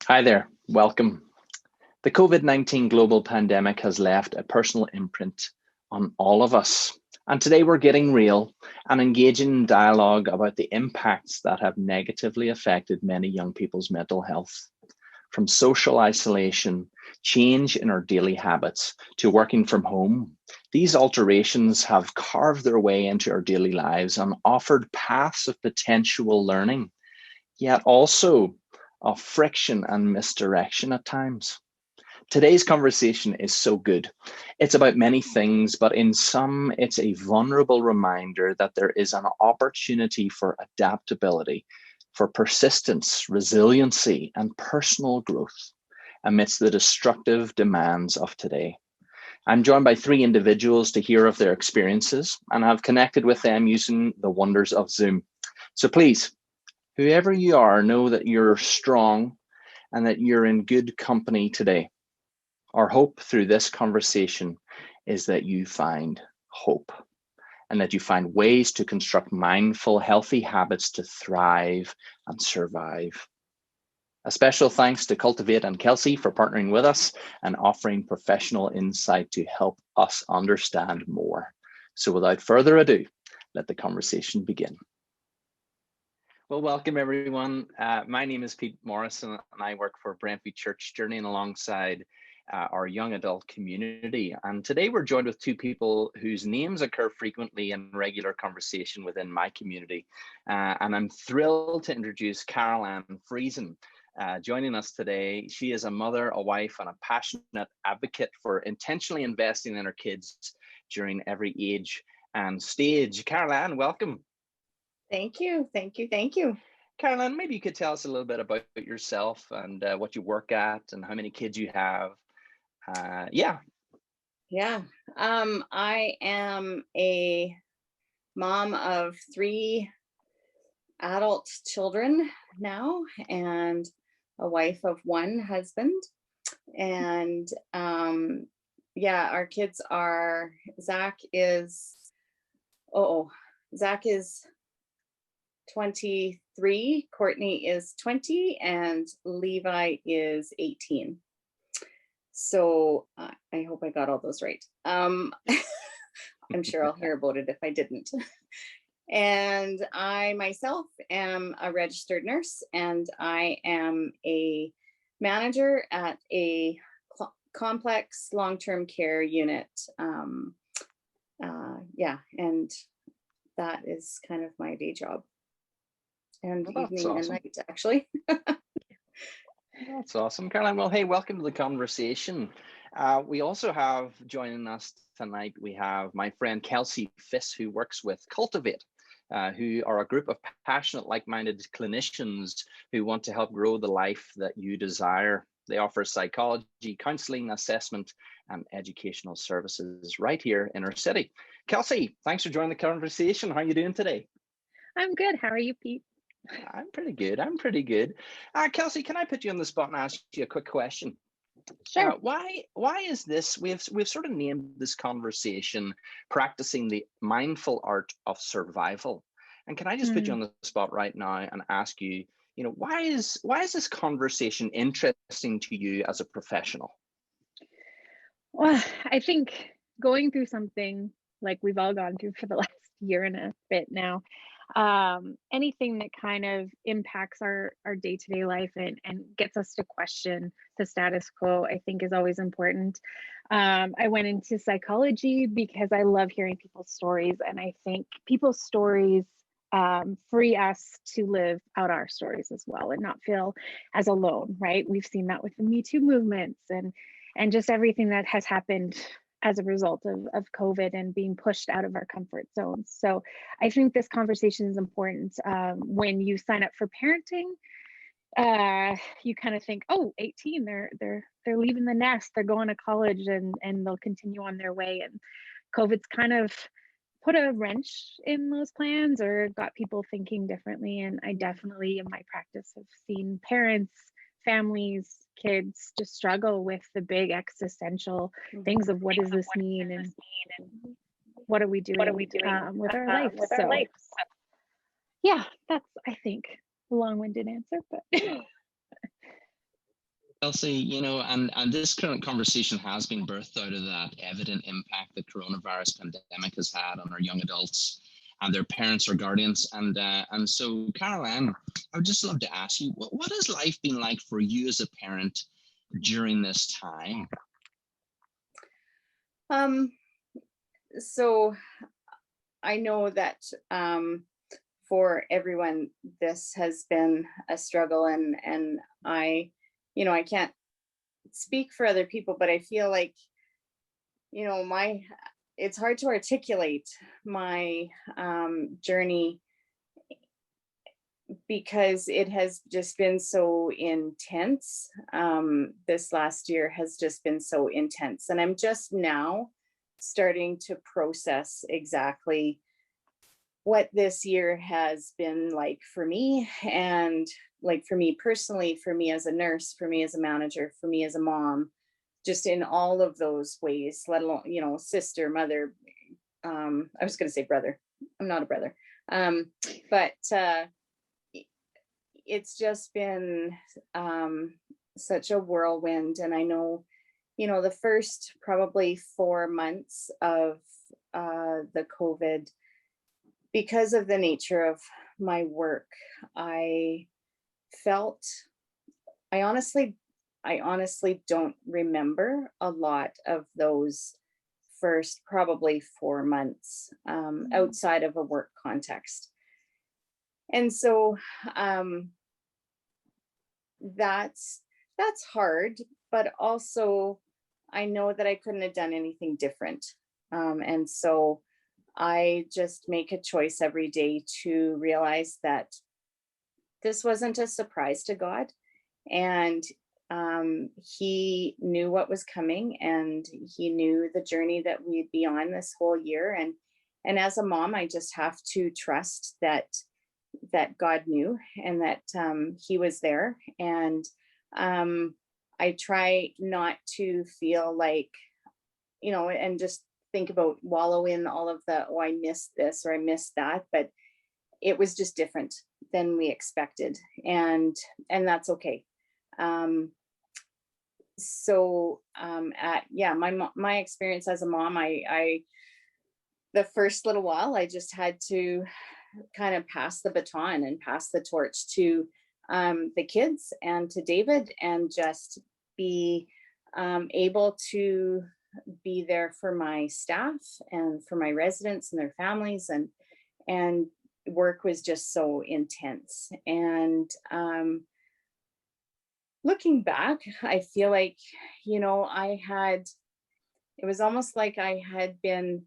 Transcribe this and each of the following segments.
Hi there, welcome. The COVID-19 global pandemic has left a personal imprint on all of us. And today we're getting real and engaging in dialogue about the impacts that have negatively affected many young people's mental health. From social isolation, change in our daily habits, to working from home, these alterations have carved their way into our daily lives and offered paths of potential learning, yet also of friction and misdirection at times. Today's conversation is so good. It's about many things, but in some, it's a vulnerable reminder that there is an opportunity for adaptability, for persistence, resiliency, and personal growth amidst the destructive demands of today. I'm joined by three individuals to hear of their experiences, and I've connected with them using the wonders of Zoom. So please, whoever you are, know that you're strong and that you're in good company today. Our hope through this conversation is that you find hope and that you find ways to construct mindful, healthy habits to thrive and survive. A special thanks to Cultivate and Kelsey for partnering with us and offering professional insight to help us understand more. So without further ado, let the conversation begin. Well, welcome everyone. My name is Pete Morrison and I work for Brentview Church, journeying alongside our young adult community. And today we're joined with two people whose names occur frequently in regular conversation within my community. And I'm thrilled to introduce Carol Friesen. Joining us today. She is a mother, a wife, and a passionate advocate for intentionally investing in her kids during every age and stage. Carol, welcome. Thank you. Carol, maybe you could tell us a little bit about yourself and what you work at and how many kids you have. Yeah. I am a mom of three adult children now and a wife of one husband. And our kids are, Zach is 23, Courtney is 20, and Levi is 18. So I hope I got all those right. I'm sure I'll hear about it if I didn't. And I myself am a registered nurse, and I am a manager at a complex long-term care unit. And that is kind of my day job. And evening and night, actually. That's awesome, Caroline. Well, hey, welcome to the conversation. We also have joining us tonight, we have my friend Kelsey Fisk, who works with Cultivate, who are a group of passionate, like-minded clinicians who want to help grow the life that you desire. They offer psychology, counseling, assessment, and educational services right here in our city. Kelsey, thanks for joining the conversation. How are you doing today? I'm good. How are you, Pete? I'm pretty good. Kelsey, can I put you on the spot and ask you a quick question? Sure. Why is this? We've sort of named this conversation "Practicing the Mindful Art of Survival." And can I just put you on the spot right now and ask you, why is this conversation interesting to you as a professional? Well, I think going through something like we've all gone through for the last year and a bit now, anything that kind of impacts our day-to-day life and gets us to question the status quo, I think is always important. I went into psychology because I love hearing people's stories, and I think people's stories free us to live out our stories as well and not feel as alone, right? We've seen that with the Me Too movements and just everything that has happened as a result of COVID and being pushed out of our comfort zones. So I think this conversation is important. When you sign up for parenting, you kind of think, oh, 18, they're leaving the nest, they're going to college and they'll continue on their way. And COVID's kind of put a wrench in those plans or got people thinking differently. And I definitely in my practice have seen parents, families, kids just struggle with the big existential things of what does this mean and what are we doing with our life. So yeah, that's, I think, a long-winded answer, but Kelsey, you know, and this current conversation has been birthed out of that evident impact the coronavirus pandemic has had on our young adults and their parents or guardians. And so, Caroline, I would just love to ask you, what has life been like for you as a parent during this time? So I know that for everyone, this has been a struggle, and I, I can't speak for other people, but I feel like, it's hard to articulate my journey, because it has just been so intense. This last year has just been so intense, and I'm just now starting to process exactly what this year has been like for me, and like for me personally, for me as a nurse, for me as a manager, for me as a mom, just in all of those ways, let alone, sister, mother. I was going to say brother. I'm not a brother. But it's just been such a whirlwind. And I know, the first probably 4 months of the COVID, because of the nature of my work, I honestly don't remember a lot of those first probably 4 months outside of a work context. And so that's hard, but also I know that I couldn't have done anything different. And so I just make a choice every day to realize that this wasn't a surprise to God, and he knew what was coming, and he knew the journey that we'd be on this whole year. And as a mom, I just have to trust that God knew, and that he was there. And I try not to feel like, and just think about wallow in all of the, oh, I missed this or I missed that, but it was just different than we expected, and that's okay. My experience as a mom, I the first little while, I just had to kind of pass the baton and pass the torch to the kids and to David, and just be able to be there for my staff and for my residents and their families, and work was just so intense. And looking back, I feel like, it was almost like I had been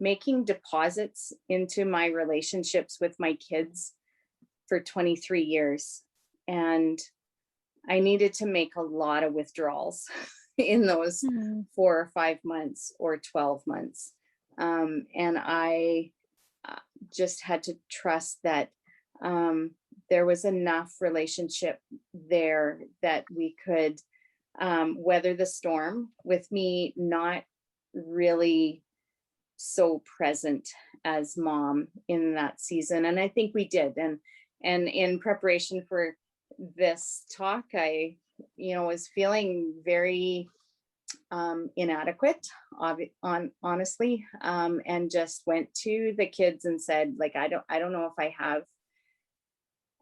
making deposits into my relationships with my kids for 23 years. And I needed to make a lot of withdrawals in those 4 or 5 months or 12 months. And I just had to trust that there was enough relationship there that we could weather the storm with me not really so present as mom in that season. And I think we did. And in preparation for this talk, I, was feeling very inadequate, honestly, and just went to the kids and said, like, I don't know if I have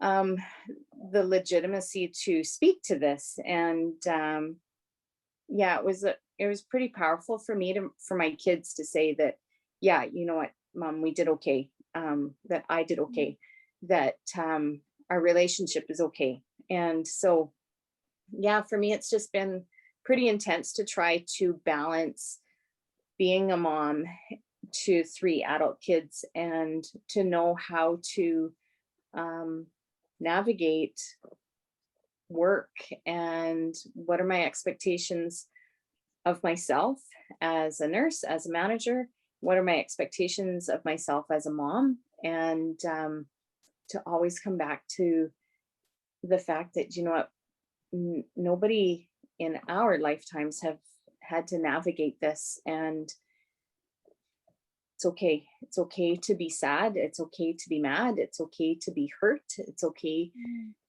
the legitimacy to speak to this. And it was pretty powerful for me for my kids to say that, yeah, you know what, Mom, we did okay, that I did okay, that our relationship is okay. And so, yeah, for me, it's just been pretty intense to try to balance being a mom to 3 adult kids, and to know how to navigate work, and what are my expectations of myself as a nurse, as a manager, what are my expectations of myself as a mom, and to always come back to the fact that, nobody in our lifetimes have had to navigate this. And it's okay. It's okay to be sad. It's okay to be mad. It's okay to be hurt. It's okay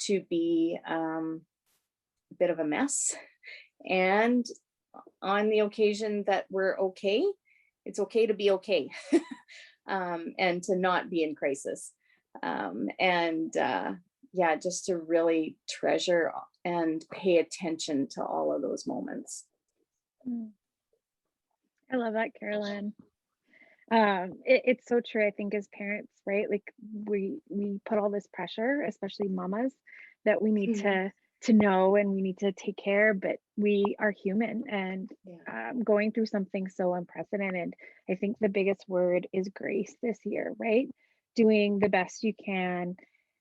to be a bit of a mess. And on the occasion that we're okay, it's okay to be okay. And to not be in crisis. Yeah, just to really treasure and pay attention to all of those moments. I love that, Carolyn. It's so true. I think as parents, right? Like we put all this pressure, especially mamas, that we need to know and we need to take care, but we are human and going through something so unprecedented. I think the biggest word is grace this year, right? Doing the best you can,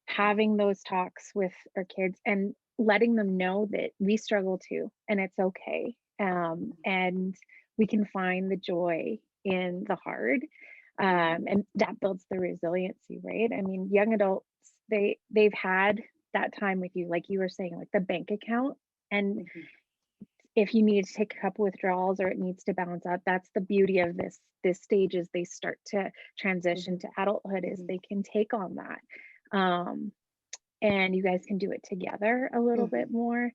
having those talks with our kids and letting them know that we struggle too, and it's okay. And we can find the joy in the hard, and that builds the resiliency, right? I mean, young adults, they've had that time with you, like you were saying, like the bank account, and if you need to take a couple withdrawals or it needs to balance out, that's the beauty of this stage as they start to transition to adulthood, is they can take on that, and you guys can do it together a little bit more,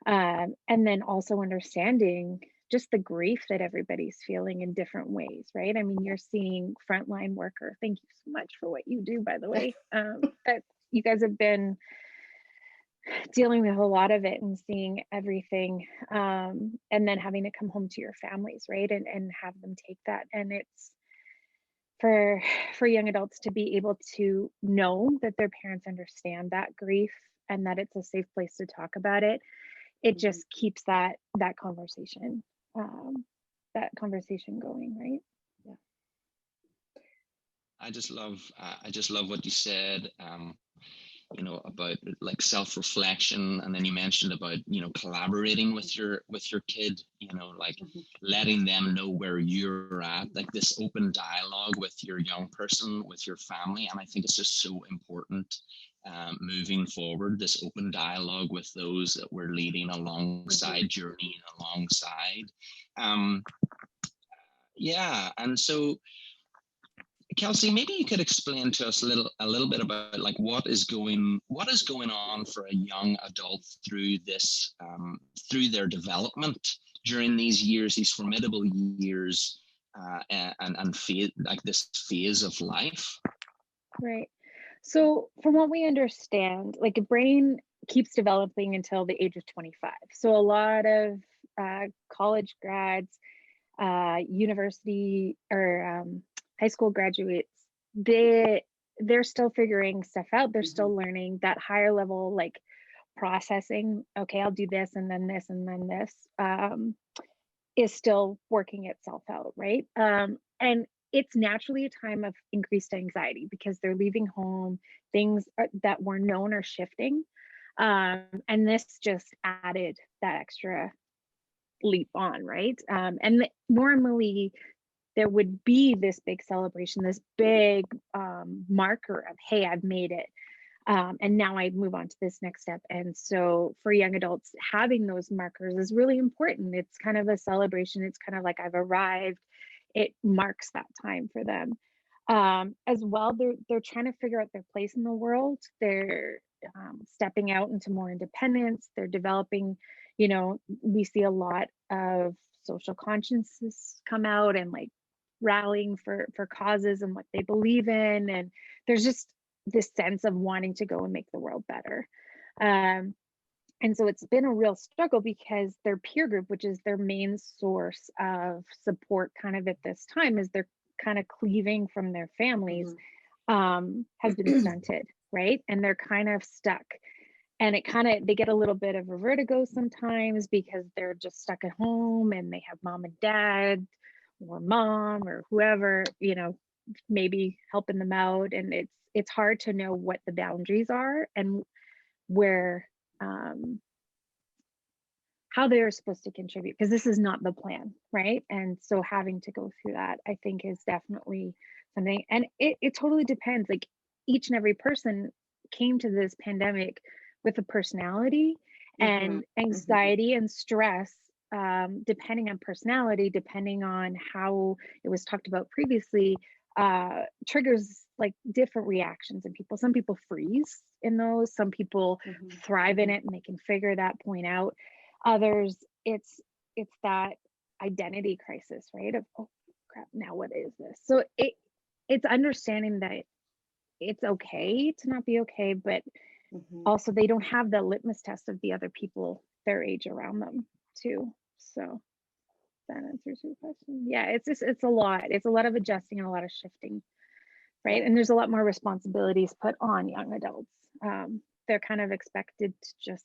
and then also understanding just the grief that everybody's feeling in different ways, right? I mean, you're seeing frontline worker. Thank you so much for what you do, by the way. That you guys have been dealing with a lot of it and seeing everything, and then having to come home to your families, right? And have them take that. And it's for young adults to be able to know that their parents understand that grief and that it's a safe place to talk about it. It just keeps that conversation going, right? Yeah. I just love what you said, about like self-reflection, and then you mentioned about collaborating with your kid, like letting them know where you're at, like this open dialogue with your young person, with your family. And I think it's just so important, moving forward, this open dialogue with those that we're leading alongside, journeying alongside. And so, Kelsey, maybe you could explain to us a little bit about like what is going on for a young adult through this, through their development during these years, these formidable years, and phase, like this phase of life. Right. So from what we understand, like a brain keeps developing until the age of 25. So a lot of college grads, university or high school graduates, they're still figuring stuff out. They're still learning that higher level, like processing. Okay, I'll do this and then this and then this, is still working itself out, right? And it's naturally a time of increased anxiety because they're leaving home, things that were known are shifting, and this just added that extra leap on, right? And normally there would be this big celebration, this big marker of, hey, I've made it. And now I move on to this next step. And so for young adults, having those markers is really important. It's kind of a celebration. It's kind of like I've arrived. It marks that time for them. As well, they're trying to figure out their place in the world. They're stepping out into more independence. They're developing, we see a lot of social consciences come out and like rallying for causes and what they believe in. And there's just this sense of wanting to go and make the world better. And so it's been a real struggle because their peer group, which is their main source of support kind of at this time, as they're kind of cleaving from their families, has been stunted, right? And they're kind of stuck. And they get a little bit of a vertigo sometimes because they're just stuck at home and they have mom and dad or mom or whoever, maybe helping them out. And it's hard to know what the boundaries are and where, how they're supposed to contribute, because this is not the plan, right? And so having to go through that, I think, is definitely something. And it totally depends. Like each and every person came to this pandemic with a personality and anxiety and stress, depending on personality, depending on how it was talked about previously, triggers like different reactions in people. Some people freeze in those, some people thrive in it and they can figure that point out. Others, it's that identity crisis, right? Of, oh crap, now what is this? So it's understanding that it's okay to not be okay, but also they don't have the litmus test of the other people their age around them too. So that answers your question. Yeah, it's a lot of adjusting and a lot of shifting, right? And there's a lot more responsibilities put on young adults. They're kind of expected to just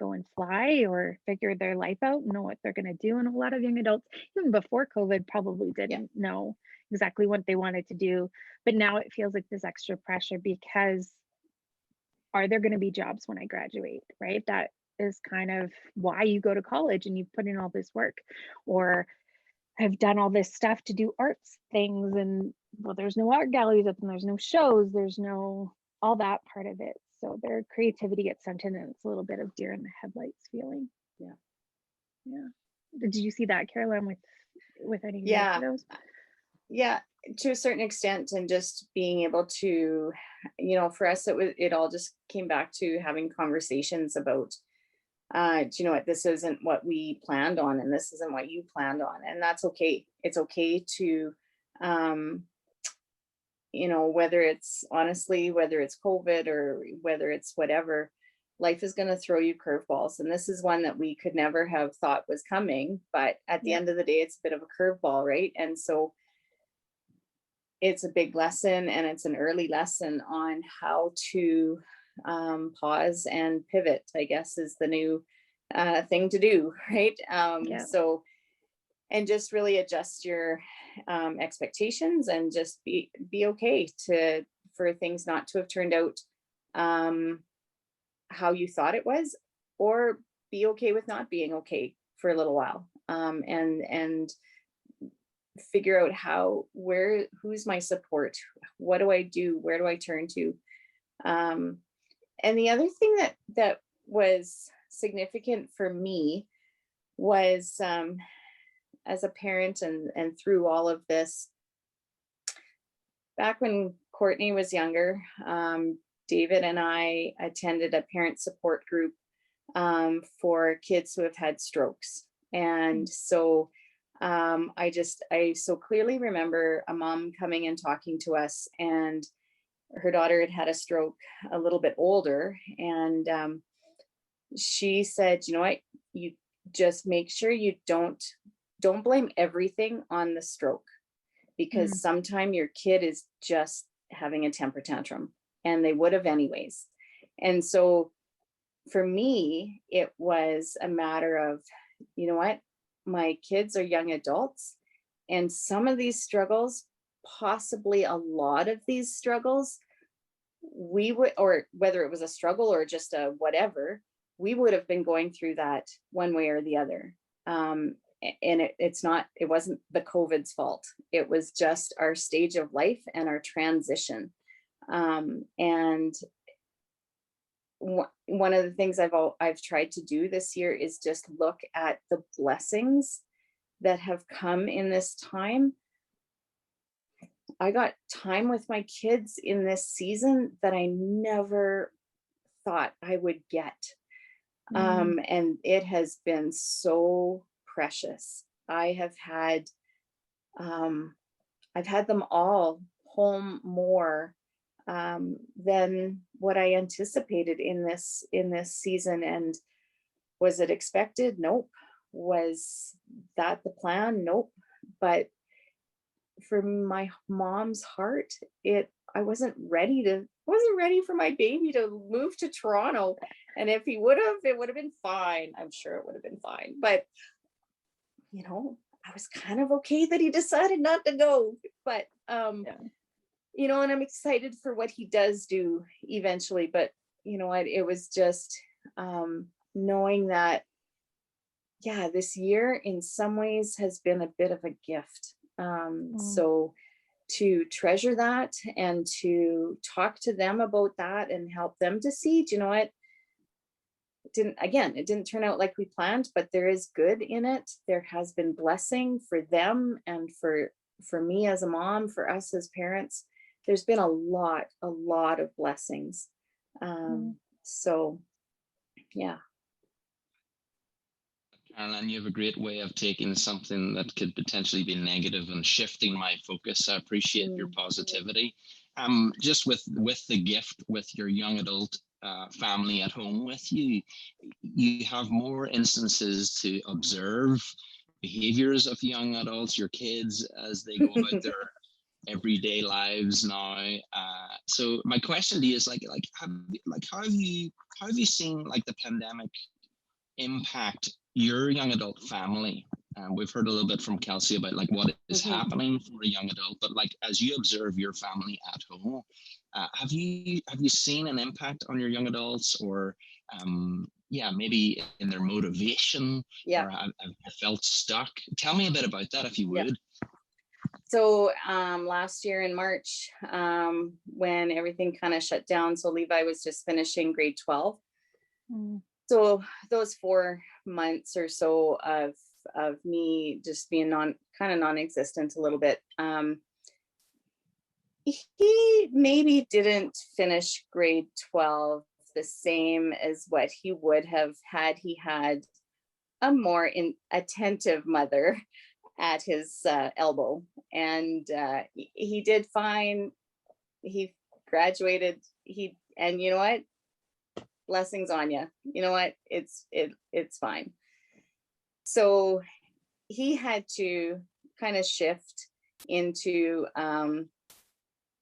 go and fly or figure their life out and know what they're going to do. And a lot of young adults, even before COVID, probably didn't know exactly what they wanted to do. But now it feels like this extra pressure because are there going to be jobs when I graduate, right? That is kind of why you go to college and you put in all this work. Or I've done all this stuff to do arts things, and well, there's no art galleries up and there's no shows, there's no all that part of it. So their creativity gets sent in and it's a little bit of deer in the headlights feeling. Yeah. Did you see that, Caroline, with any of those? Yeah, to a certain extent, and just being able to, for us, it all just came back to having conversations about, do you know what, this isn't what we planned on, and this isn't what you planned on, and that's okay. It's okay to, whether it's COVID or whether it's whatever, life is going to throw you curveballs. And this is one that we could never have thought was coming, but at the end of the day, it's a bit of a curveball, right? And so it's a big lesson, and it's an early lesson on how to pause and pivot, I guess, is the new thing to do, right? So, and just really adjust your expectations and just be okay for things not to have turned out how you thought it was, or be okay with not being okay for a little while, and figure out who's my support, what do I do, where do I turn to. And the other thing that was significant for me was, as a parent and through all of this, back when Courtney was younger, David and I attended a parent support group for kids who have had strokes. And so I so clearly remember a mom coming and talking to us, and her daughter had a stroke a little bit older. And she said, you know what, you just make sure you don't blame everything on the stroke, because sometimes your kid is just having a temper tantrum, and they would have anyways. And so for me, it was a matter of, you know what, my kids are young adults, and some of these struggles, possibly a lot of these struggles, we would, or whether it was a struggle or just a whatever, we would have been going through that one way or the other. And it wasn't the COVID's fault. It was just our stage of life and our transition. And one of the things I've tried to do this year is just look at the blessings that have come in this time. I got time with my kids in this season that I never thought I would get. And it has been so precious. I've had them all home more than what I anticipated in this season. And was it expected? Nope. Was that the plan? Nope. But for my mom's heart, I wasn't ready for my baby to move to Toronto. And if he would have, it would have been fine. I'm sure it would have been fine. But I was kind of okay that he decided not to go. But and I'm excited for what he does do eventually. But it was just knowing that, this year in some ways has been a bit of a gift. So to treasure that and to talk to them about that and help them to see, do you know what? It didn't turn out like we planned, but there is good in it. There has been blessing for them and for me as a mom, for us as parents. there's been a lot of blessings. So yeah. Caroline, you have a great way of taking something that could potentially be negative and shifting my focus. I appreciate your positivity. Just with the gift with your young adult family at home with you, you have more instances to observe behaviors of young adults, your kids, as they go about their everyday lives now. So my question to you is how have you seen like the pandemic impact your young adult family? We've heard a little bit from Kelsey about like what is happening for a young adult, but like as you observe your family at home, have you seen an impact on your young adults, or maybe in their motivation, or have felt stuck? Tell me a bit about that if you would. So last year in March, when everything kind of shut down, so Levi was just finishing grade 12. So those 4 months or so of me just being non-existent a little bit. He maybe didn't finish grade 12 the same as what he would have had he had a more attentive mother at his elbow. And he did fine. He graduated. And you know what? Blessings on you. You know what? It's fine. So he had to kind of shift into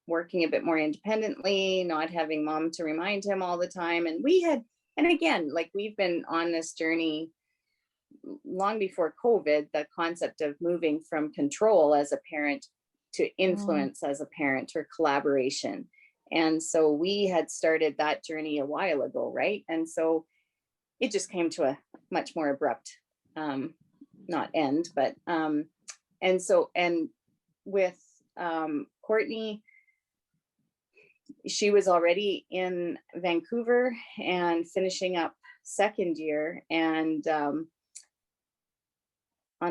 working a bit more independently, not having mom to remind him all the time. And again, like we've been on this journey long before COVID, the concept of moving from control as a parent to influence as a parent, or collaboration. And so we had started that journey a while ago, right? And so it just came to a much more abrupt, not end, but, and with Courtney, she was already in Vancouver and finishing up second year. And on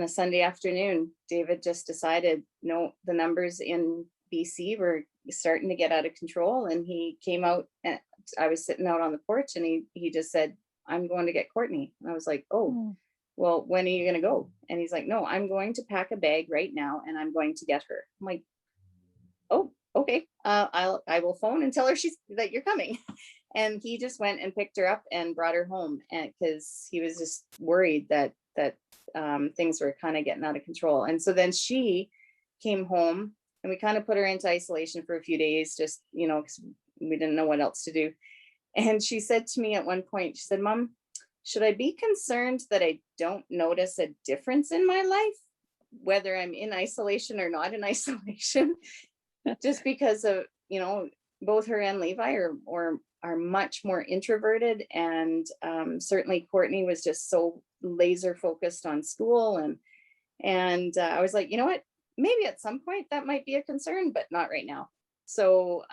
a Sunday afternoon, David just decided, no, the numbers in BC were starting to get out of control. And he came out, and I was sitting out on the porch, and he just said, I'm going to get Courtney. And I was like, oh, well, when are you going to go? And he's like, no, I'm going to pack a bag right now and I'm going to get her. I'm like, oh, okay. I will phone and tell her that you're coming. And he just went and picked her up and brought her home, and because he was just worried that things were kind of getting out of control. And so then she came home, and we kind of put her into isolation for a few days, just, because we didn't know what else to do. And she said to me at one point, she said, Mom, should I be concerned that I don't notice a difference in my life, whether I'm in isolation or not in isolation? Just because of, both her and Levi are much more introverted. And certainly Courtney was just so laser focused on school. And I was like, you know what, maybe at some point that might be a concern, but not right now. So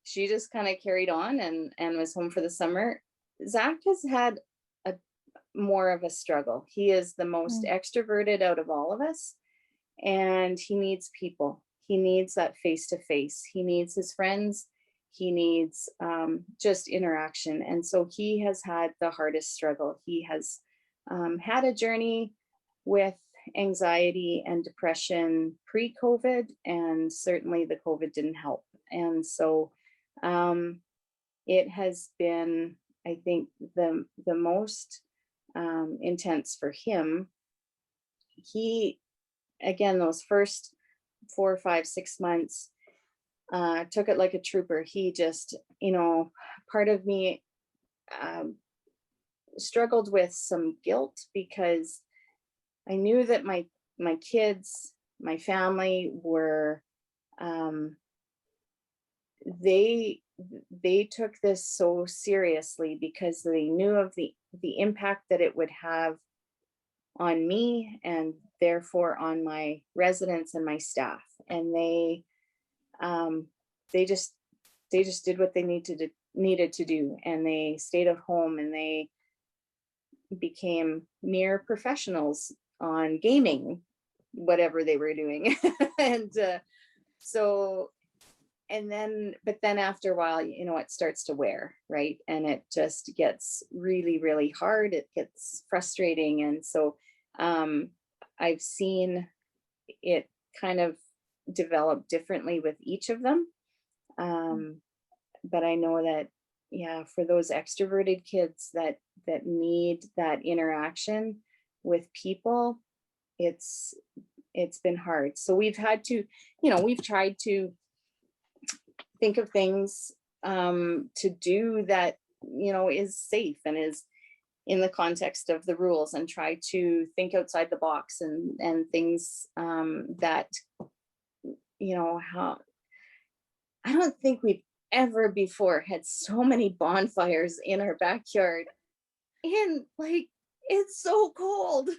she just kind of carried on and was home for the summer. Zach has had more of a struggle. He is the most extroverted out of all of us, and he needs people. He needs that face-to-face. He needs his friends. He needs just interaction. And so he has had the hardest struggle. He has had a journey with anxiety and depression pre-COVID, and certainly the COVID didn't help. And so it has been, I think, the most intense for him. He, again, those first 4, 5, 6 months, took it like a trooper. He just, part of me struggled with some guilt, because I knew that my kids, my family were, they took this so seriously, because they knew of the impact that it would have on me, and therefore on my residents and my staff. And they just did what they needed to do, and they stayed at home, and they became near professionals on gaming, whatever they were doing. And so but then after a while, it starts to wear, right? And it just gets really, really hard. It gets frustrating. And so I've seen it kind of develop differently with each of them. But I know that, yeah, for those extroverted kids that need that interaction with people, it's been hard. So we've had to, we've tried to think of things to do that, is safe and is in the context of the rules, and try to think outside the box and things that, how I don't think we've ever before had so many bonfires in our backyard, and like, it's so cold.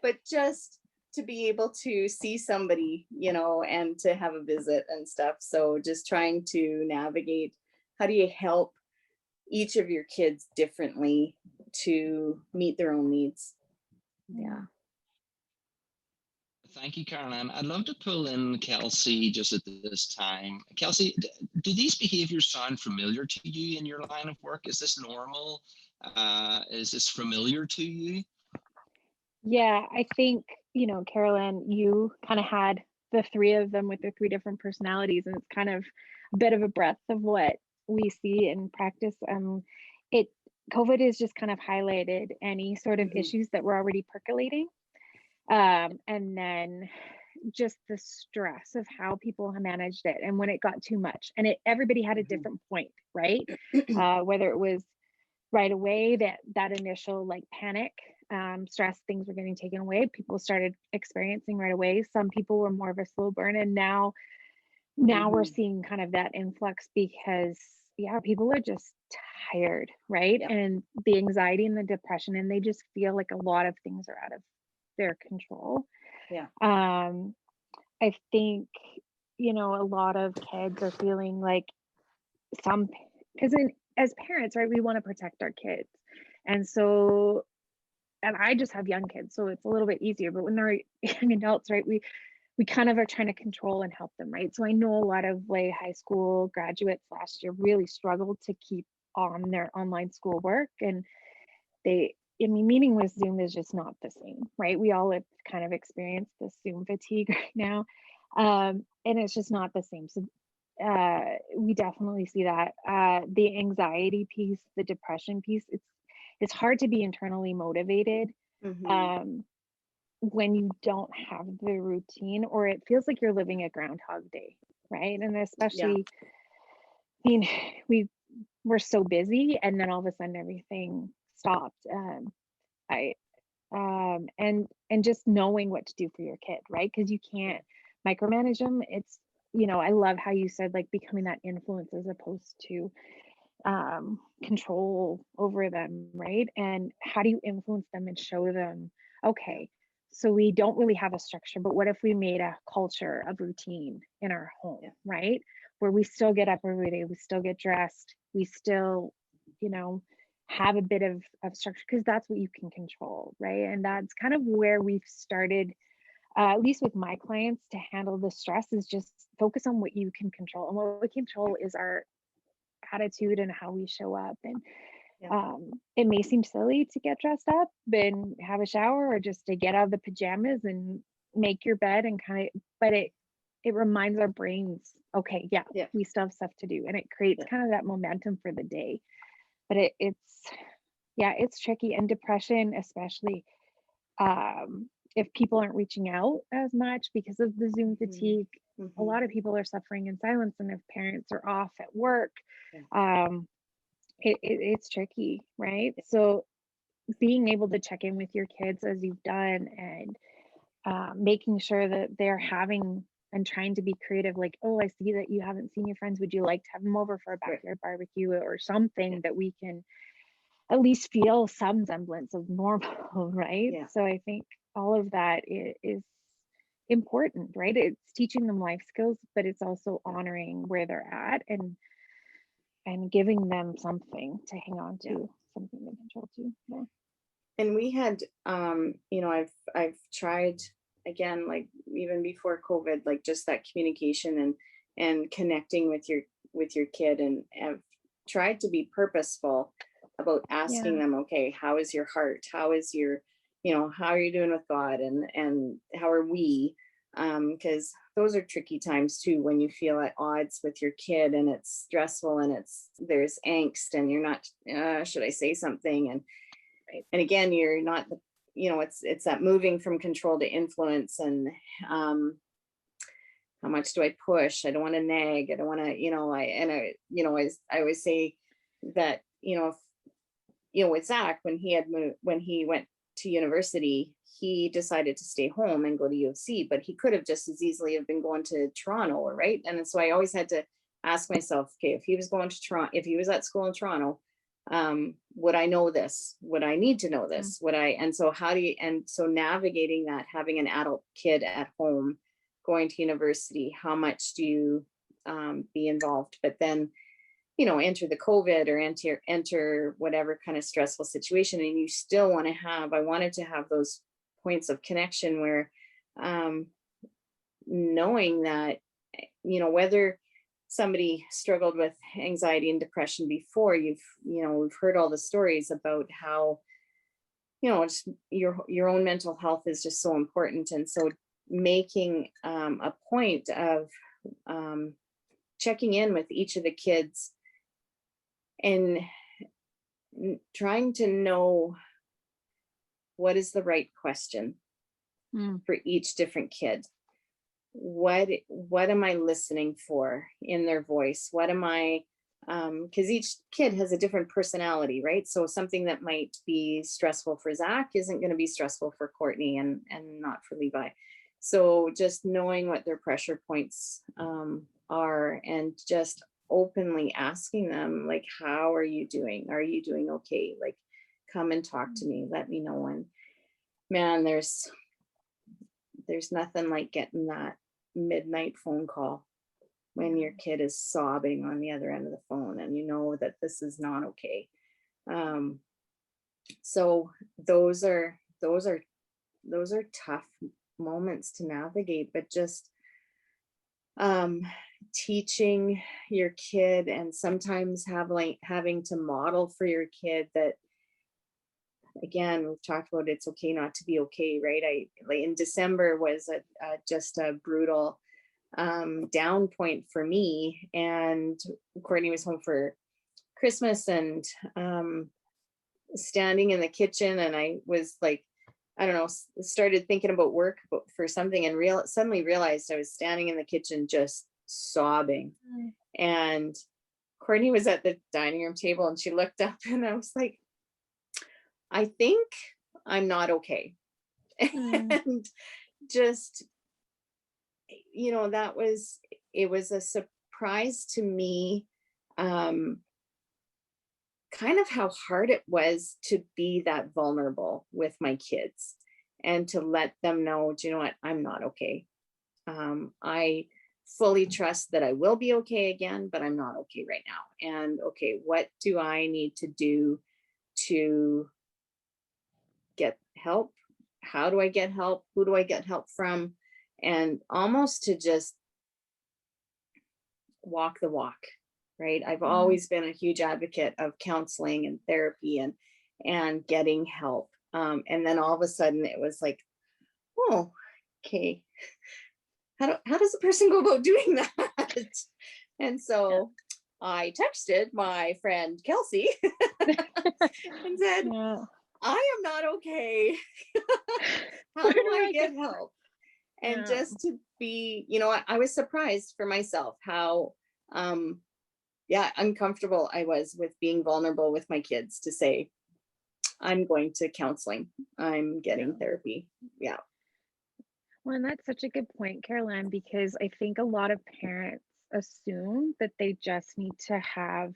But just to be able to see somebody, and to have a visit and stuff. So just trying to navigate, how do you help each of your kids differently to meet their own needs? Yeah. Thank you, Caroline. I'd love to pull in Kelsey just at this time. Kelsey, do these behaviors sound familiar to you in your line of work? Is this normal? Is this familiar to you? Yeah, I think, Caroline, you kind of had the three of them with their three different personalities, and it's kind of a bit of a breadth of what we see in practice. COVID has just kind of highlighted any sort of issues that were already percolating. And then just the stress of how people have managed it, and when it got too much, and everybody had a different point, right? Whether it was right away, that initial like panic, stress, things were getting taken away, people started experiencing right away. Some people were more of a slow burn, and now we're seeing kind of that influx, because people are just tired, right? And the anxiety and the depression, and they just feel like a lot of things are out of their control. I think, a lot of kids are feeling like because as parents, right, we want to protect our kids. And so, and I just have young kids, so it's a little bit easier, but when they're young adults, right, we kind of are trying to control and help them, right? So I know a lot of like high school graduates last year really struggled to keep on their online schoolwork, and meeting with Zoom is just not the same, right? We all have kind of experienced this Zoom fatigue right now, and it's just not the same. So we definitely see that. The anxiety piece, the depression piece, it's hard to be internally motivated when you don't have the routine, or it feels like you're living a Groundhog Day, right? And especially, we're so busy, and then all of a sudden everything stopped. And just knowing what to do for your kid, right? Because you can't micromanage them. It's, I love how you said like becoming that influence as opposed to control over them, right? And how do you influence them and show them, okay, so we don't really have a structure, but what if we made a culture of routine in our home, right? Where we still get up every day, we still get dressed, we still, have a bit of structure, because that's what you can control, right? And that's kind of where we've started, at least with my clients, to handle the stress, is just focus on what you can control. And what we control is our attitude and how we show up. And it may seem silly to get dressed up and have a shower, or just to get out of the pajamas and make your bed and but it reminds our brains, okay, we still have stuff to do, and it creates kind of that momentum for the day. But it's tricky. And depression, especially if people aren't reaching out as much because of the Zoom fatigue, a lot of people are suffering in silence, and if parents are off at work, it's tricky, right? So being able to check in with your kids as you've done, and making sure that they're having and trying to be creative, like, oh, I see that you haven't seen your friends, would you like to have them over for a backyard barbecue or something that we can at least feel some semblance of normal, right? So I think all of that is important, right? It's teaching them life skills, but it's also honoring where they're at, and giving them something to hang on to, something to control to. And we had, I've tried, again, like, even before COVID, like just that communication and connecting with your kid, and have tried to be purposeful about asking them, okay, how is your heart? How is your, how are you doing with God? And how are we? Because those are tricky times too, when you feel at odds with your kid and it's stressful and there's angst and you're not, should I say something? And again, you're not, it's that moving from control to influence, and how much do I push? I don't want to nag. I don't want to, I always say that, with Zach, when he went to university, he decided to stay home and go to U of C, but he could have just as easily have been going to Toronto, right? And so I always had to ask myself, okay, if he was going to Toronto, if he was at school in Toronto, would I know this? Would I need to know this? Would I? And so navigating that, having an adult kid at home, going to university, how much do you be involved? But then, enter the COVID or enter whatever kind of stressful situation, and you still want to have, I wanted to have those points of connection where knowing that, whether somebody struggled with anxiety and depression before, we've heard all the stories about how, just your own mental health is just so important. And so making a point of checking in with each of the kids and trying to know what is the right question for each different kid. What am I listening for in their voice? What am I, because each kid has a different personality, right? So something that might be stressful for Zach isn't going to be stressful for Courtney and not for Levi. So just knowing what their pressure points are, and just openly asking them, like, how are you doing? Are you doing okay? Like, come and talk to me. Let me know. And man, there's nothing like getting that midnight phone call when your kid is sobbing on the other end of the phone and you know that this is not okay. So those are tough moments to navigate, but just teaching your kid, and sometimes having to model for your kid that, again, we've talked about it's okay not to be okay, right? In December was just a brutal down point for me, and Courtney was home for Christmas, and standing in the kitchen, and I was like, I don't know, started thinking about work for something, and suddenly realized I was standing in the kitchen just sobbing. And Courtney was at the dining room table, and she looked up, and I was like, I think I'm not okay. And just, it was a surprise to me, kind of how hard it was to be that vulnerable with my kids and to let them know, do you know what, I'm not okay. I fully trust that I will be okay again, but I'm not okay right now. And okay, what do I need to do to get help? How do I get help? Who do I get help from? And almost to just walk the walk, right? I've always been a huge advocate of counseling and therapy and getting help. And then all of a sudden it was like, oh, okay, how does a person go about doing that? And so I texted my friend Kelsey and said, I am not okay. How do I get help? And just to be, I was surprised for myself how uncomfortable I was with being vulnerable with my kids to say, I'm going to counseling, I'm getting therapy. Yeah. Well, and that's such a good point, Caroline, because I think a lot of parents assume that they just need to have,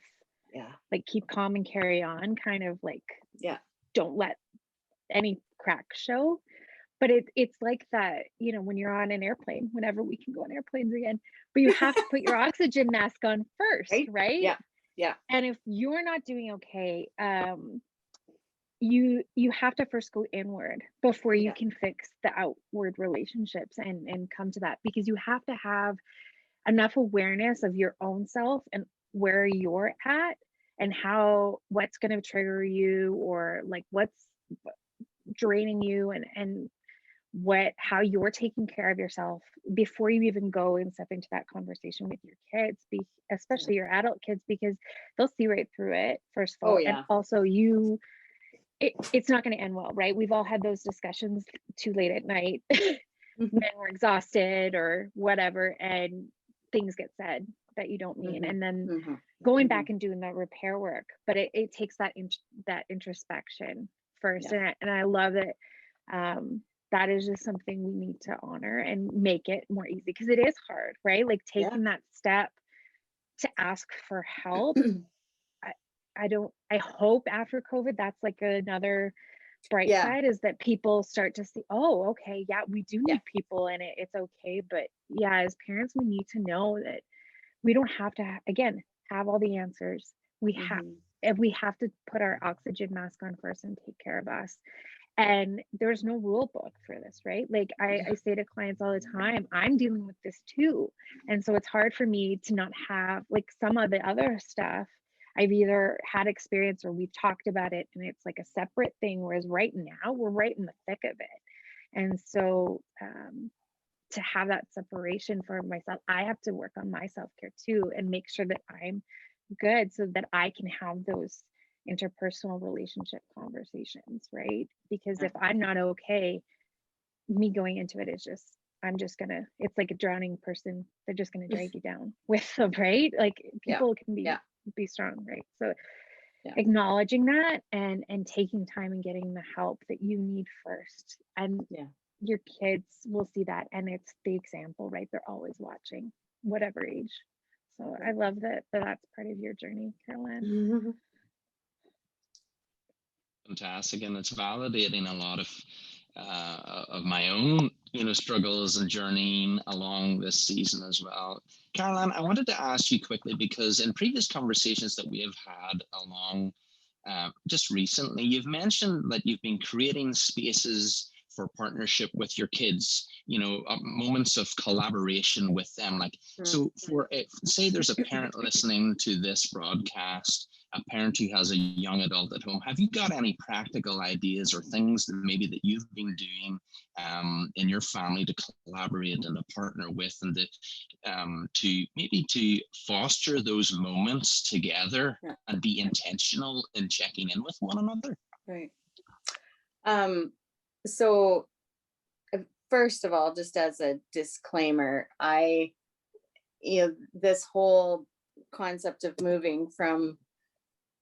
like, keep calm and carry on, kind of like, don't let any crack show. But it's like that, when you're on an airplane, whenever we can go on airplanes again, but you have to put your oxygen mask on first, right? Yeah. And if you're not doing okay, you have to first go inward before you Yeah. can fix the outward relationships and come to that, because you have to have enough awareness of your own self and where you're at and how what's going to trigger you, or like what's draining you, and how you're taking care of yourself before you even go and step into that conversation with your kids, especially your adult kids, because they'll see right through it, first of all. Oh, And yeah. also it's not going to end well, right? We've all had those discussions too late at night when we're exhausted or whatever, and things get said that you don't mean, and then going back and doing that repair work. But it takes that introspection first. Yeah. And I love it. That is just something we need to honor and make it more easy, because it is hard, right? Like taking that step to ask for help. I hope after COVID, that's like another bright side, is that people start to see, oh, okay, yeah, we do need people, and it's okay. But yeah, as parents, we need to know that we don't have to, again, have all the answers. We have to put our oxygen mask on first and take care of us. And there's no rule book for this, right? Like I say to clients all the time, I'm dealing with this too. And so it's hard for me to not have, like, some of the other stuff I've either had experience or we've talked about it and it's like a separate thing. Whereas right now we're right in the thick of it. And so to have that separation for myself, I have to work on my self-care too and make sure that I'm good so that I can have those interpersonal relationship conversations, right? Because if I'm not okay, me going into it is just, it's like a drowning person. They're just gonna drag you down with them, right? Like people can be strong, right? So acknowledging that and taking time and getting the help that you need first. And your kids will see that, and it's the example, right? They're always watching, whatever age. So I love that that's part of your journey, Caroline. Fantastic, and it's validating a lot of my own, struggles and journeying along this season as well. Caroline, I wanted to ask you quickly, because in previous conversations that we have had along just recently, you've mentioned that you've been creating spaces for partnership with your kids, moments of collaboration with them. Like, so for say there's a parent listening to this broadcast, a parent who has a young adult at home, have you got any practical ideas or things that maybe that you've been doing in your family to collaborate and to partner with, and to foster those moments together and be intentional in checking in with one another? Right. So first of all, just as a disclaimer, this whole concept of moving from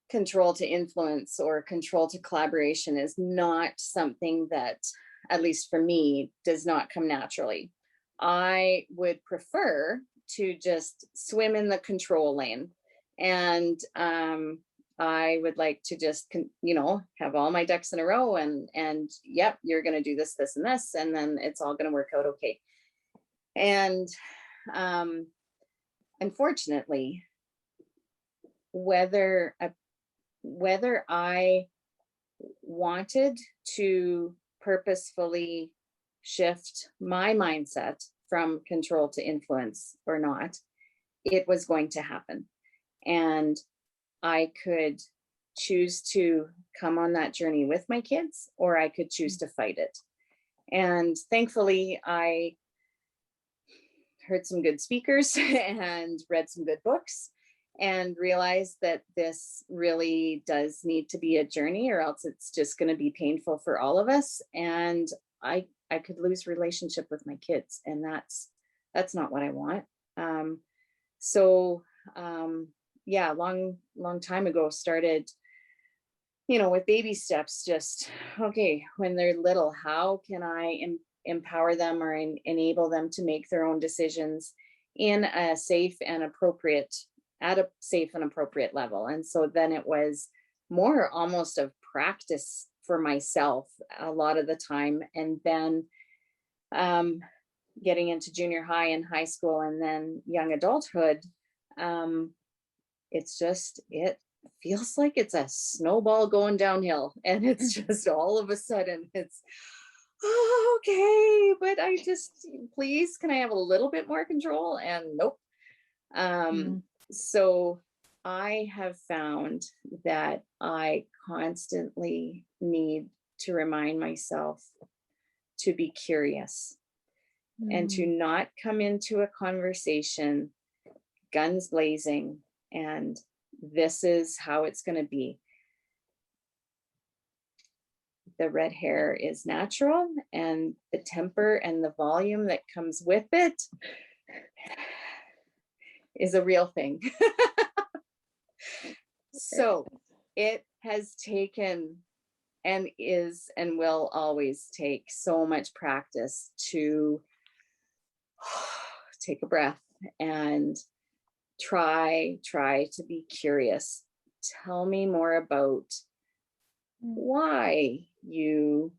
control to influence or control to collaboration is not something that, at least for me, does not come naturally. I would prefer to just swim in the control lane, and I would like to just have all my ducks in a row, and yep, you're going to do this, this, and this, and then it's all going to work out okay. And unfortunately, whether I wanted to purposefully shift my mindset from control to influence or not, it was going to happen. And I could choose to come on that journey with my kids, or I could choose to fight it. And thankfully, I heard some good speakers and read some good books and realized that this really does need to be a journey, or else it's just going to be painful for all of us. And I could lose relationship with my kids, and that's not what I want. Long time ago, started, with baby steps, just, okay, when they're little, how can I empower them or enable them to make their own decisions in a safe and appropriate level. And so then it was more almost of practice for myself a lot of the time. And then getting into junior high and high school and then young adulthood, feels like it's a snowball going downhill, and it's just all of a sudden it's, oh, okay, but I just, please, can I have a little bit more control? And nope. So I have found that I constantly need to remind myself to be curious and to not come into a conversation guns blazing and this is how it's going to be. The red hair is natural, and the temper and the volume that comes with it is a real thing. So it has taken and is and will always take so much practice to take a breath and try to be curious. Tell me more about why you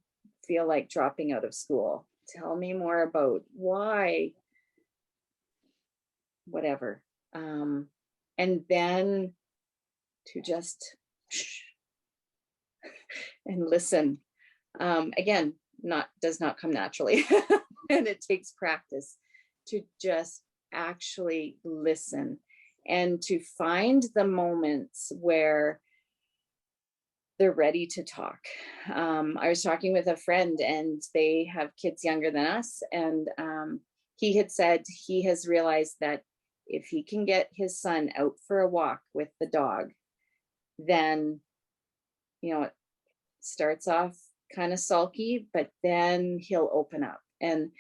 feel like dropping out of school. Tell me more about why, whatever. And then to just and listen. Again, does not come naturally. And it takes practice to just actually listen and to find the moments where they're ready to talk. I was talking with a friend, and they have kids younger than us, and he had said he has realized that if he can get his son out for a walk with the dog, then, it starts off kind of sulky, but then he'll open up. And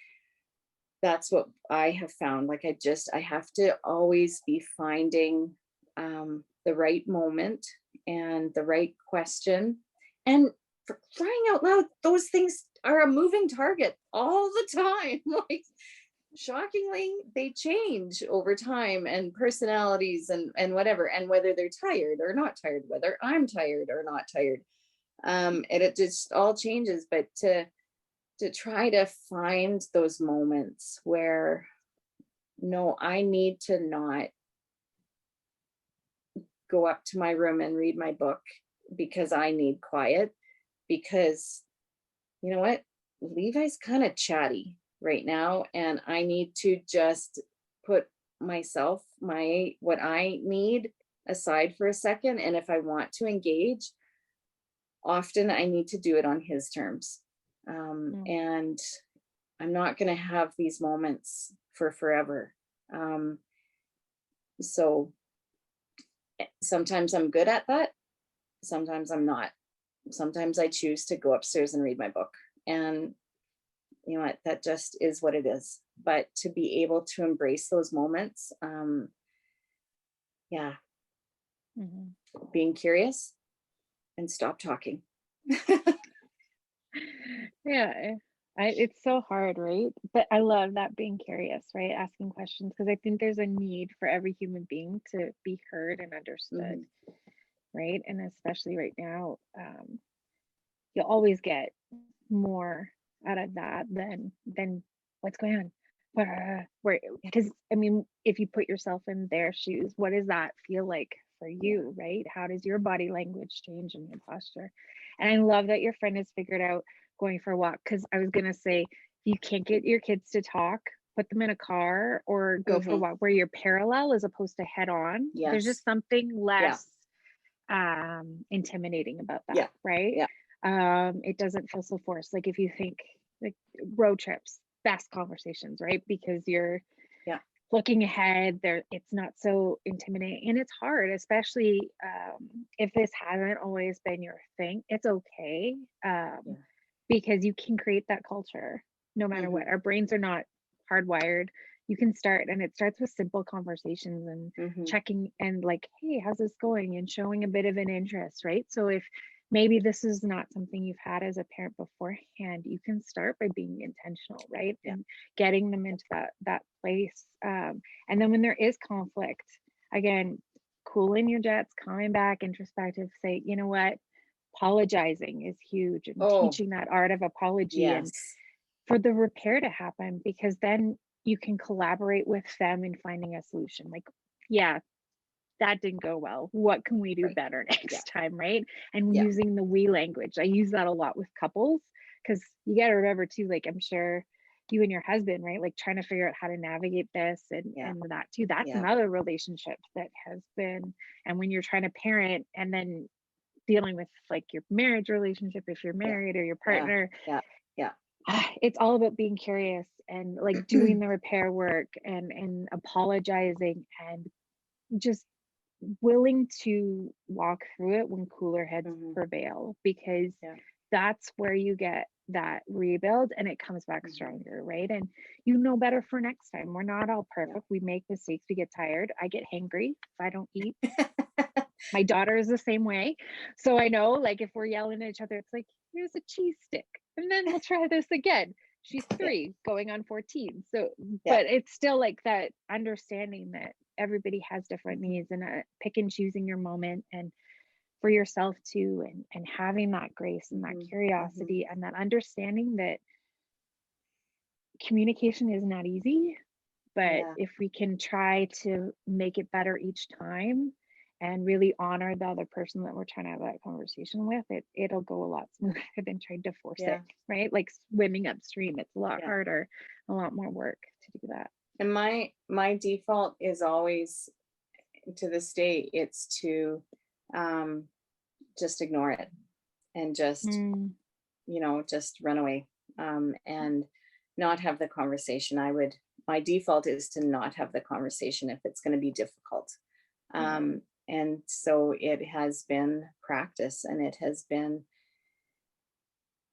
that's what I have found. Like, I have to always be finding the right moment and the right question. And for crying out loud, those things are a moving target all the time. Like, shockingly, they change over time, and personalities and whatever, and whether they're tired or not tired, whether I'm tired or not tired. And it just all changes. But to try to find those moments where, no, I need to not go up to my room and read my book because I need quiet, because you know what? Levi's kind of chatty right now, and I need to just put myself, what I need aside for a second. And if I want to engage, often I need to do it on his terms. And I'm not going to have these moments for forever. So sometimes I'm good at that. Sometimes I'm not. Sometimes I choose to go upstairs and read my book, and you know what, that just is what it is. But to be able to embrace those moments, being curious and stop talking. Yeah, it's so hard, right? But I love that, being curious, right? Asking questions, because I think there's a need for every human being to be heard and understood, right? And especially right now, you'll always get more out of that than what's going on. Where, because I mean, if you put yourself in their shoes, what does that feel like for you, right? How does your body language change and your posture? And I love that your friend has figured out going for a walk, because I was gonna say, you can't get your kids to talk, put them in a car or go for a walk where you're parallel as opposed to head on. There's just something less intimidating about that, right? It doesn't feel so forced. Like, if you think like road trips, best conversations, right? Because you're looking ahead there, it's not so intimidating. And it's hard, especially if this hasn't always been your thing. It's okay, because you can create that culture no matter what. Our brains are not hardwired. You can start, and it starts with simple conversations and checking and like, hey, how's this going, and showing a bit of an interest, right? So if maybe this is not something you've had as a parent beforehand, you can start by being intentional, right? And getting them into that place. And then when there is conflict, again, cooling your jets, coming back, introspective, say, you know what, apologizing is huge, and teaching that art of apology and for the repair to happen, because then you can collaborate with them in finding a solution. Like, that didn't go well. What can we do Right. better next Yeah. time, right? And Yeah. using the we language. I use that a lot with couples, because you got to remember too, like I'm sure you and your husband, right? Like trying to figure out how to navigate this and that too. That's Yeah. another relationship that has been, and when you're trying to parent and then dealing with like your marriage relationship, if you're married or your partner, Yeah. it's all about being curious and like doing the repair work and apologizing and just willing to walk through it when cooler heads prevail, because that's where you get that rebuild and it comes back stronger, right? And you know better for next time. We're not all perfect. We make mistakes. We get tired. I get hangry if I don't eat. My daughter is the same way. So I know, like, if we're yelling at each other, it's like, here's a cheese stick, and then we'll try this again. She's 3 going on 14. So, but it's still like that understanding that everybody has different needs, and pick and choosing your moment and for yourself too, and having that grace and that curiosity and that understanding that communication is not easy, but if we can try to make it better each time and really honor the other person that we're trying to have that conversation with, it'll go a lot smoother than trying to force it, right? Like swimming upstream, it's a lot harder, a lot more work to do that. And my default is always, to this day, it's to just ignore it and just just run away and not have the conversation. My default is to not have the conversation if it's going to be difficult. And so it has been practice, and it has been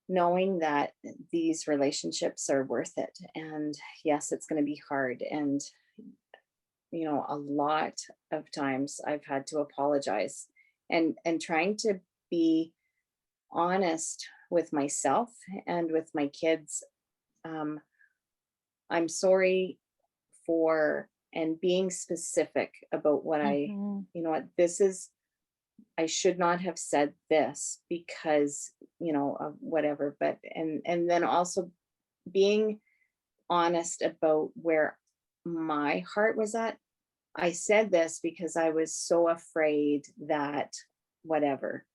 knowing that these relationships are worth it. And yes, it's going to be hard. And, a lot of times I've had to apologize and trying to be honest with myself and with my kids. I'm sorry for, and being specific about what I should not have said this because, of whatever, but, and then also being honest about where my heart was at. I said this because I was so afraid that whatever.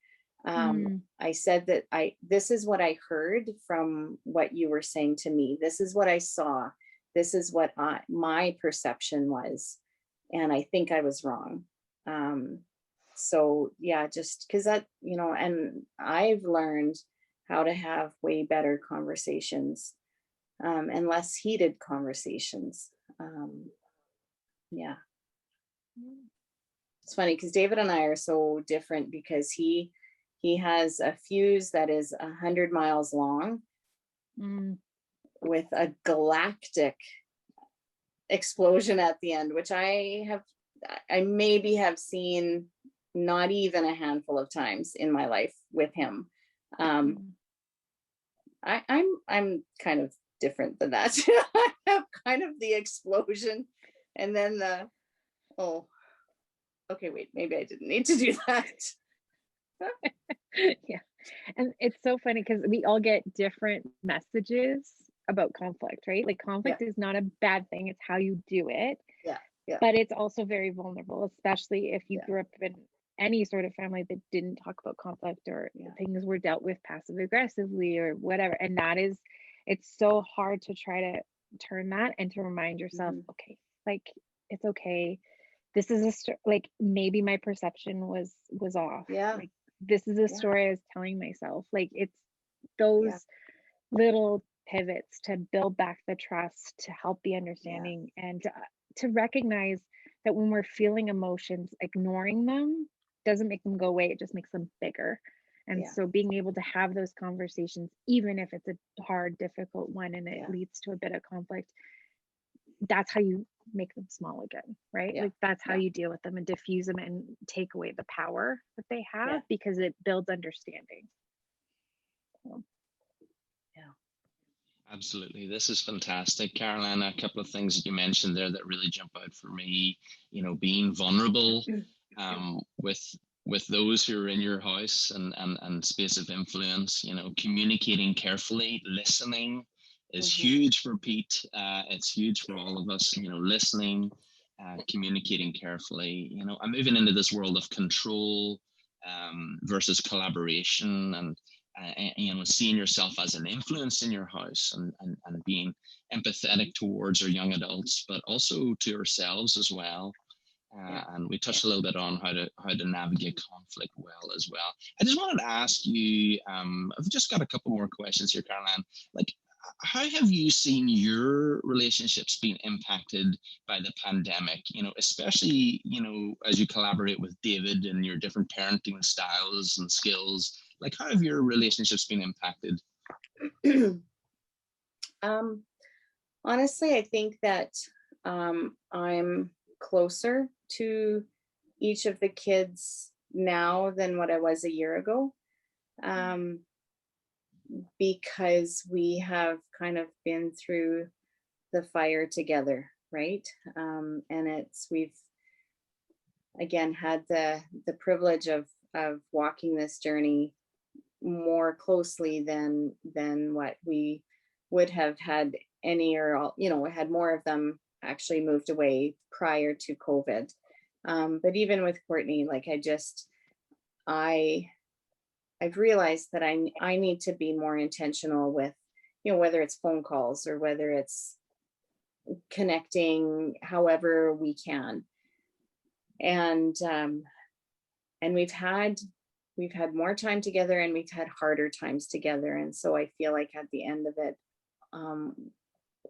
I said that this is what I heard from what you were saying to me. This is what I saw. This is what my perception was. And I think I was wrong. So yeah, just because that, and I've learned how to have way better conversations and less heated conversations. Yeah. It's funny because David and I are so different because he has a fuse that is 100 miles long with a galactic explosion at the end, which I maybe have seen not even a handful of times in my life with him. I'm kind of different than that. I have kind of the explosion and then okay, wait, maybe I didn't need to do that. Yeah. And it's so funny because we all get different messages about conflict, right? Like conflict is not a bad thing. It's how you do it. Yeah. But it's also very vulnerable, especially if you grew up in any sort of family that didn't talk about conflict or things were dealt with passive aggressively or whatever. And it's so hard to try to turn that and to remind yourself, okay, like it's okay. This is like maybe my perception was off. Like this is a story I was telling myself. Like it's those little pivots to build back the trust, to help the understanding, and to recognize that when we're feeling emotions, ignoring them doesn't make them go away. It just makes them bigger. And so being able to have those conversations, even if it's a hard, difficult one and it leads to a bit of conflict, that's how you make them small again, right? Like that's how you deal with them and diffuse them and take away the power that they have because it builds understanding. So. Absolutely. This is fantastic, Caroline. A couple of things that you mentioned there that really jump out for me, being vulnerable with those who are in your house and space of influence, communicating carefully, listening is huge for Pete. It's huge for all of us, listening, communicating carefully. You know, I'm moving into this world of control versus collaboration, and you know, seeing yourself as an influence in your house, and being empathetic towards our young adults, but also to ourselves as well. And we touched a little bit on how to navigate conflict well as well. I just wanted to ask you, I've just got a couple more questions here, Caroline. Like, how have you seen your relationships being impacted by the pandemic? You know, especially, you know, as you collaborate with David and your different parenting styles and skills. Like, how have your relationships been impacted? Honestly, I think that I'm closer to each of the kids now than what I was a year ago, because we have kind of been through the fire together, right? And we've again had the privilege of walking this journey more closely than what we would have had any or all, you know, we had more of them actually moved away prior to COVID. But even with Courtney, like I've realized that I need to be more intentional with, you know, whether it's phone calls or whether it's connecting however we can. And we've had more time together, and we've had harder times together. And so I feel like at the end of it,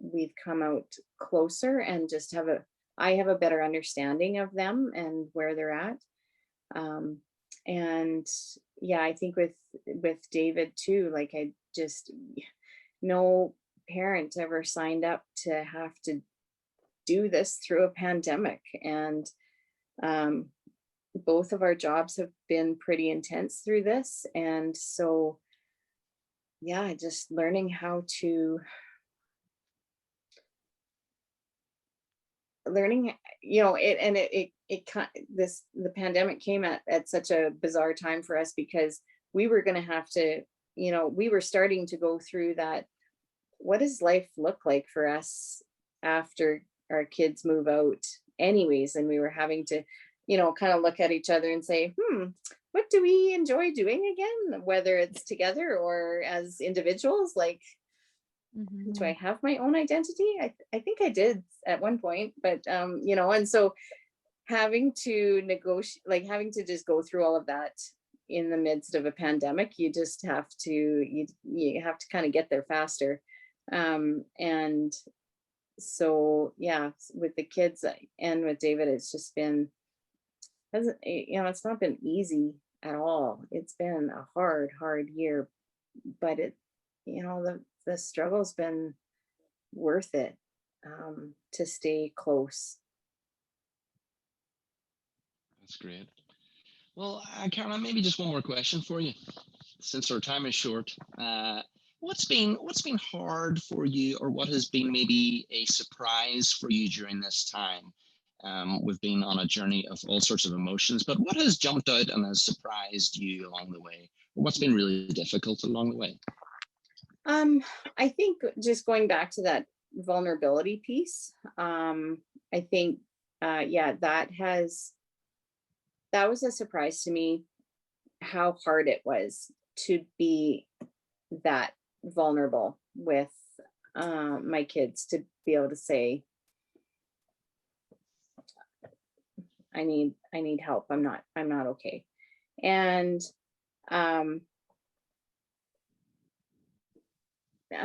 we've come out closer and just I have a better understanding of them and where they're at. And yeah, I think with David too, like no parent ever signed up to have to do this through a pandemic. And both of our jobs have been pretty intense through this. And so, yeah, just learning how to you know, the pandemic came at such a bizarre time for us, because we were going to have to, you know, we were starting to go through that. What does life look like for us after our kids move out anyways? And we were having to, you know, kind of look at each other and say, what do we enjoy doing again, whether it's together or as individuals? Like, do I have my own identity? I think I did at one point, but you know, and so having to negotiate, like having to just go through all of that in the midst of a pandemic, you just have to, you have to kind of get there faster. And so, yeah, with the kids and with David, it's just been, you know, it's not been easy at all. It's been a hard year, but you know, the struggle's been worth it, to stay close. That's great. Well, Caroline, maybe just one more question for you, since our time is short. What's been hard for you, or what has been maybe a surprise for you during this time? We've been on a journey of all sorts of emotions, but what has jumped out and has surprised you along the way? Or what's been really difficult along the way? I think just going back to that vulnerability piece, I think, yeah, that was a surprise to me, how hard it was to be that vulnerable with my kids, to be able to say, I need help. I'm not okay. And I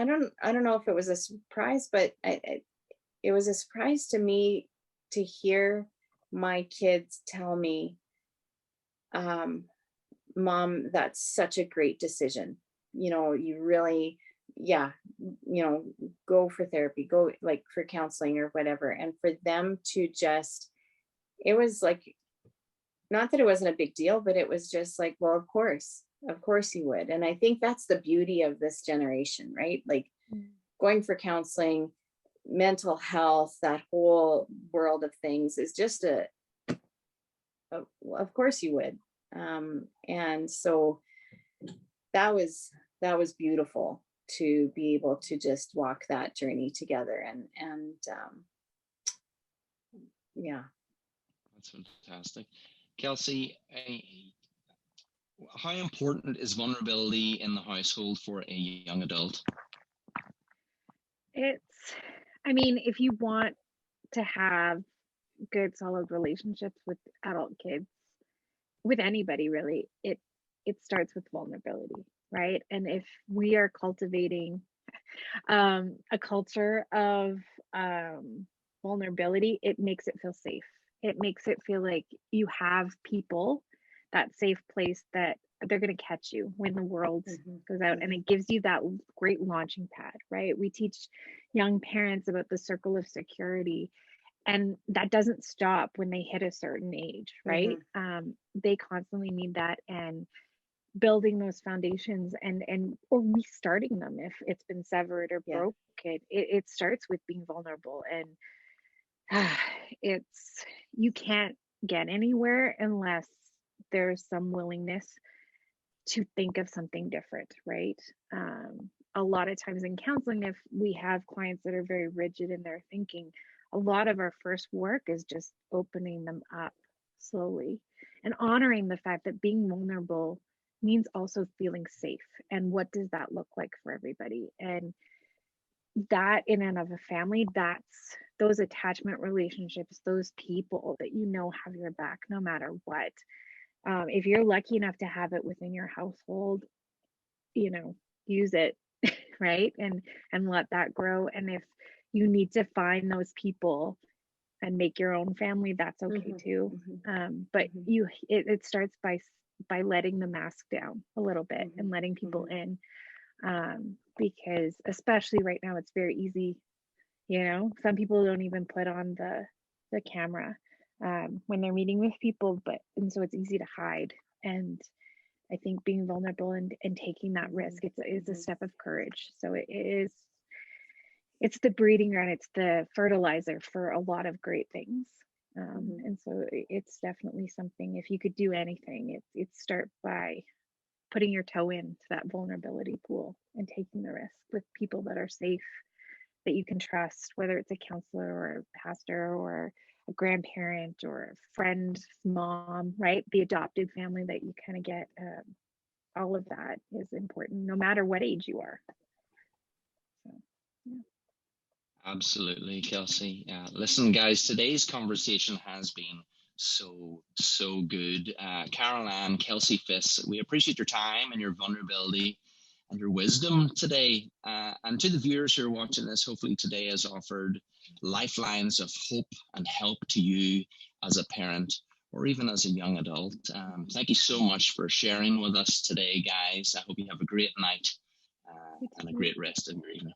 don't know if it was a surprise, but it was a surprise to me to hear my kids tell me, Mom, that's such a great decision. You know, you really, yeah, you know, go for therapy, go like for counseling or whatever. And for them to just, it was like, not that it wasn't a big deal, but it was just like, well, of course you would. And I think that's the beauty of this generation, right? Like going for counseling, mental health, that whole world of things is just of course you would. And so that was beautiful to be able to just walk that journey together. And Yeah. That's fantastic. Kelsey, how important is vulnerability in the household for a young adult? I mean, if you want to have good, solid relationships with adult kids, with anybody really, it starts with vulnerability, right? And if we are cultivating a culture of vulnerability, it makes it feel safe. It makes it feel like you have people, that safe place that they're going to catch you when the world goes out, and it gives you that great launching pad, right? We teach young parents about the circle of security, and that doesn't stop when they hit a certain age, right? They constantly need that, and building those foundations and or restarting them if it's been severed or broken. It starts with being vulnerable, and it's, you can't get anywhere unless there's some willingness to think of something different, right? A lot of times in counseling, if we have clients that are very rigid in their thinking, a lot of our first work is just opening them up slowly and honoring the fact that being vulnerable means also feeling safe. And what does that look like for everybody? And that in and of a family, that's those attachment relationships, those people that you know have your back no matter what. If you're lucky enough to have it within your household, you know, use it, right? And let that grow. And if you need to find those people and make your own family, that's okay too. But it starts by letting the mask down a little bit and letting people in, because especially right now, it's very easy. You know, some people don't even put on the camera when they're meeting with people, and so it's easy to hide. And I think being vulnerable and taking that risk, it's a step of courage. So it's the breeding ground, it's the fertilizer for a lot of great things. And so it's definitely something, if you could do anything, it's start by putting your toe into that vulnerability pool and taking the risk with people that are safe, that you can trust, whether it's a counselor or a pastor or a grandparent or a friend, mom, right? The adopted family that you kind of get, all of that is important, no matter what age you are. So, yeah. Absolutely, Kelsey. Listen, guys, today's conversation has been so good. Carol Ann, Kelsey, Fisk, we appreciate your time and your vulnerability and your wisdom today. And to the viewers who are watching this, hopefully today has offered lifelines of hope and help to you as a parent or even as a young adult. Thank you so much for sharing with us today, guys. I hope you have a great night and a great rest of your evening.